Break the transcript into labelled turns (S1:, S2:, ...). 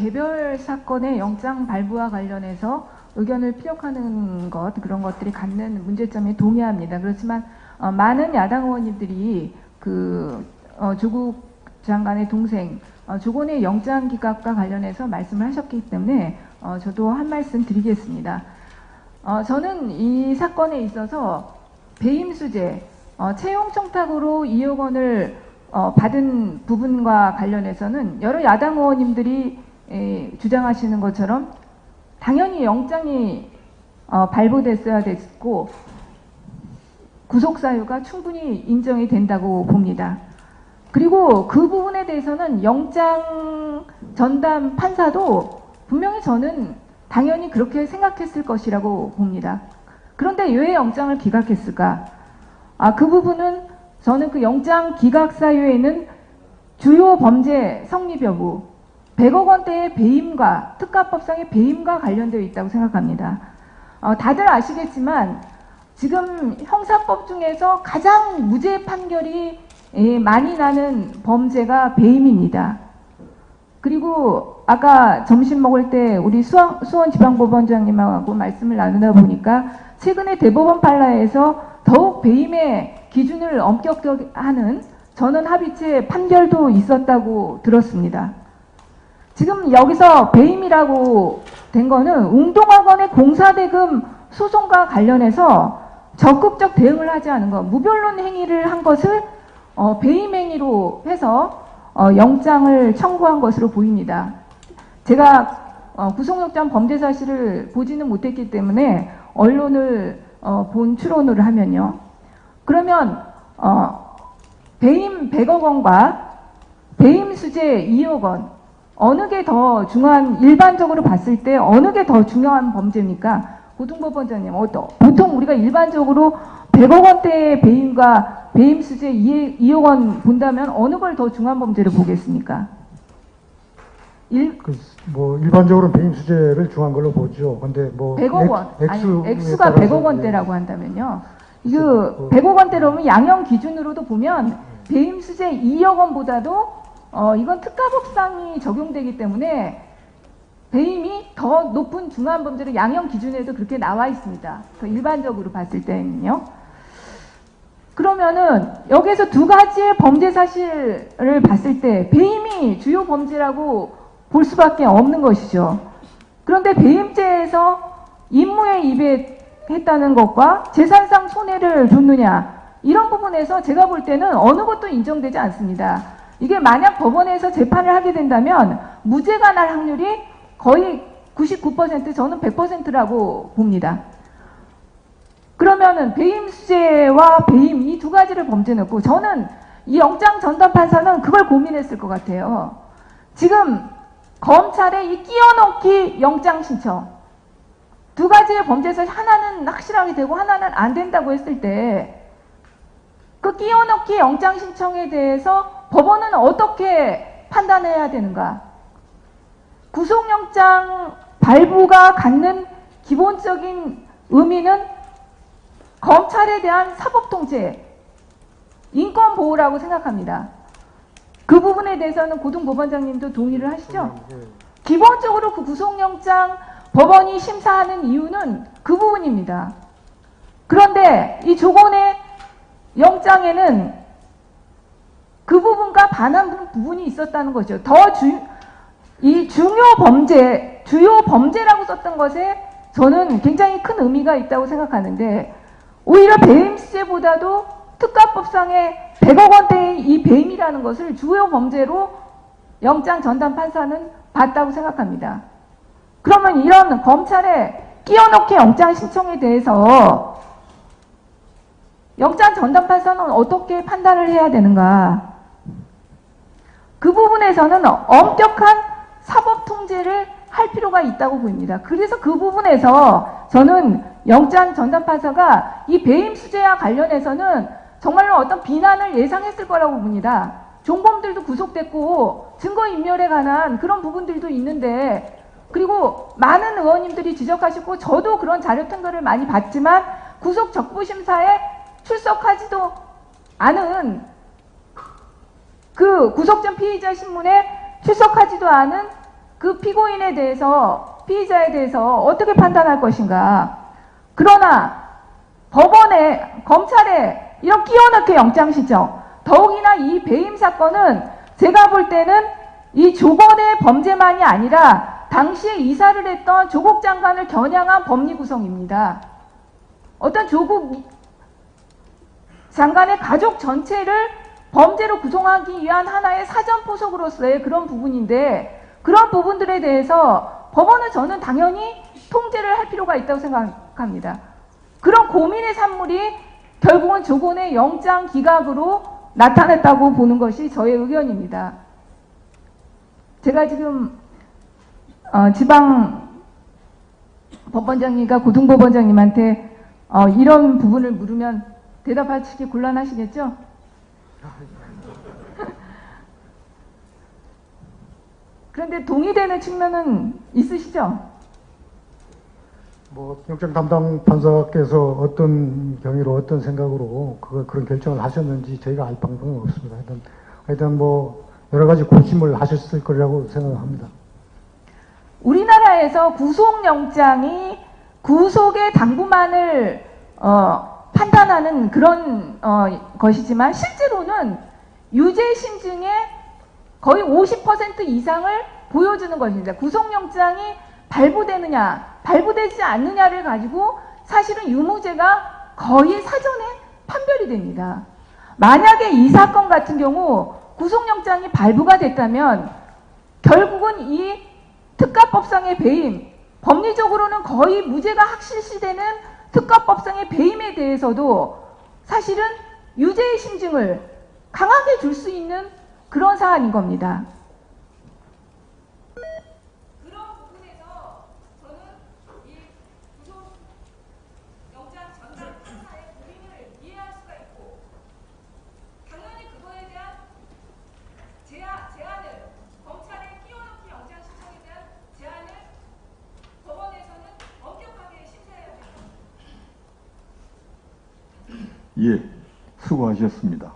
S1: 개별 사건의 영장 발부와 관련해서 의견을 피력하는 것, 그런 것들이 갖는 문제점에 동의합니다. 그렇지만 많은 야당 의원님들이 조국 장관의 동생 조건의 영장 기각과 관련해서 말씀을 하셨기 때문에 저도 한 말씀 드리겠습니다. 저는 이 사건에 있어서 배임 수재, 채용 청탁으로 2억 원을 받은 부분과 관련해서는 여러 야당 의원님들이 주장하시는 것처럼 당연히 영장이 발부됐어야 됐고 구속 사유가 충분히 인정이 된다고 봅니다. 그리고 그 부분에 대해서는 영장 전담 판사도 분명히 저는 당연히 그렇게 생각했을 것이라고 봅니다. 그런데 왜 영장을 기각했을까? 그 부분은 저는 그 영장 기각 사유에는 주요 범죄 성립 여부, 100억 원대의 배임과 특가법상의 배임과 관련되어 있다고 생각합니다. 다들 아시겠지만 지금 형사법 중에서 가장 무죄 판결이 많이 나는 범죄가 배임입니다. 그리고 아까 점심 먹을 때 우리 수원지방법원장님하고 말씀을 나누다 보니까 최근에 대법원 판례에서 더욱 배임의 기준을 엄격하게 하는 전원 합의체 판결도 있었다고 들었습니다. 지금 여기서 배임이라고 된 거는 웅동학원의 공사대금 소송과 관련해서 적극적 대응을 하지 않은 것, 무변론 행위를 한 것을 배임 행위로 해서 영장을 청구한 것으로 보입니다. 제가 구속영장 범죄 사실을 보지는 못했기 때문에 언론을 본 추론을 하면요. 그러면 배임 100억 원과 배임 수재 2억 원 어느 게 더 중요한, 일반적으로 봤을 때 어느 게 더 중요한 범죄입니까? 고등법원장님, 보통 우리가 일반적으로 100억 원대의 배임과 배임 수재 2억 원 본다면 어느 걸 더 중요한 범죄로 보겠습니까?
S2: 일반적으로 배임 수재를 중요한 걸로 보죠. 근데
S1: 100억 원, 액수가 100억 원대라고 한다면요. 100억 원대로면 양형 기준으로도 보면 배임 수재 2억 원보다도 이건 특가법상이 적용되기 때문에 배임이 더 높은 중한 범죄로 양형 기준에도 그렇게 나와 있습니다. 일반적으로 봤을 때는요. 그러면은 여기서 두 가지의 범죄 사실을 봤을 때 배임이 주요 범죄라고 볼 수밖에 없는 것이죠. 그런데 배임죄에서 임무에 입했다는 것과 재산상 손해를 줬느냐, 이런 부분에서 제가 볼 때는 어느 것도 인정되지 않습니다. 이게 만약 법원에서 재판을 하게 된다면 무죄가 날 확률이 거의 99%, 저는 100%라고 봅니다. 그러면은 배임 수재와 배임 이 두 가지를 범죄 넣고, 저는 이 영장 전담 판사는 그걸 고민했을 것 같아요. 지금 검찰의 이 끼워넣기 영장 신청, 두 가지의 범죄에서 하나는 확실하게 되고 하나는 안 된다고 했을 때 그 끼워넣기 영장 신청에 대해서 법원은 어떻게 판단해야 되는가? 구속영장 발부가 갖는 기본적인 의미는 검찰에 대한 사법통제, 인권보호라고 생각합니다. 그 부분에 대해서는 고등법원장님도 동의를 하시죠? 기본적으로 그 구속영장 법원이 심사하는 이유는 그 부분입니다. 그런데 이 조건의 영장에는 그 부분과 반한 부분이 있었다는 거죠. 이 주요 범죄라고 썼던 것에 저는 굉장히 큰 의미가 있다고 생각하는데, 오히려 배임 수재보다도 특가법상의 100억 원대의 이 배임이라는 것을 주요 범죄로 영장 전담 판사는 봤다고 생각합니다. 그러면 이런 검찰의 끼워넣기 영장 신청에 대해서 영장 전담 판사는 어떻게 판단을 해야 되는가? 그 부분에서는 엄격한 사법 통제를 할 필요가 있다고 보입니다. 그래서 그 부분에서 저는 영장 전담 판사가 이 배임 수재와 관련해서는 정말로 어떤 비난을 예상했을 거라고 봅니다. 종범들도 구속됐고 증거인멸에 관한 그런 부분들도 있는데, 그리고 많은 의원님들이 지적하시고 저도 그런 자료 통과를 많이 봤지만 구속적부심사에 출석하지도 않은, 그 구속전 피의자 신문에 출석하지도 않은 그 피고인에 대해서, 피의자에 대해서 어떻게 판단할 것인가. 그러나 법원에, 검찰에 이런 끼워넣게 영장실청, 더욱이나 이 배임 사건은 제가 볼 때는 이 조건의 범죄만이 아니라 당시에 이사를 했던 조국 장관을 겨냥한 법리 구성입니다. 어떤 조국 장관의 가족 전체를 범죄로 구성하기 위한 하나의 사전 포석으로서의 그런 부분인데, 그런 부분들에 대해서 법원은 저는 당연히 통제를 할 필요가 있다고 생각합니다. 그런 고민의 산물이 결국은 조건의 영장 기각으로 나타났다고 보는 것이 저의 의견입니다. 제가 지금 지방 법원장님과 고등법원장님한테 이런 부분을 물으면 대답하시기 곤란하시겠죠? 그런데 동의되는 측면은 있으시죠?
S2: 뭐 영장 담당 판사께서 어떤 경위로 어떤 생각으로 그런 결정을 하셨는지 저희가 알 방법은 없습니다. 하여튼 뭐 여러 가지 고심을 하셨을 거라고 생각합니다.
S1: 우리나라에서 구속영장이 구속의 당부만을 판단하는 그런 것이지만 실제로는 유죄 심증의 거의 50% 이상을 보여주는 것입니다. 구속영장이 발부되느냐, 발부되지 않느냐를 가지고 사실은 유무죄가 거의 사전에 판별이 됩니다. 만약에 이 사건 같은 경우 구속영장이 발부가 됐다면 결국은 이 특가법상의 배임, 법리적으로는 거의 무죄가 확실시되는 특가법상의 배임에 대해서도 사실은 유죄의 심증을 강하게 줄 수 있는 그런 사안인 겁니다. 그런 부분에서 저는 이 구속영장 전담 판사의 고민을 이해할 수가 있고, 당연히 그거에 대한 제안을, 검찰의 끼워넣기 영장 신청에 대한 제안을 법원에서는 엄격하게 심사해야 됩니다.
S3: 예, 수고하셨습니다.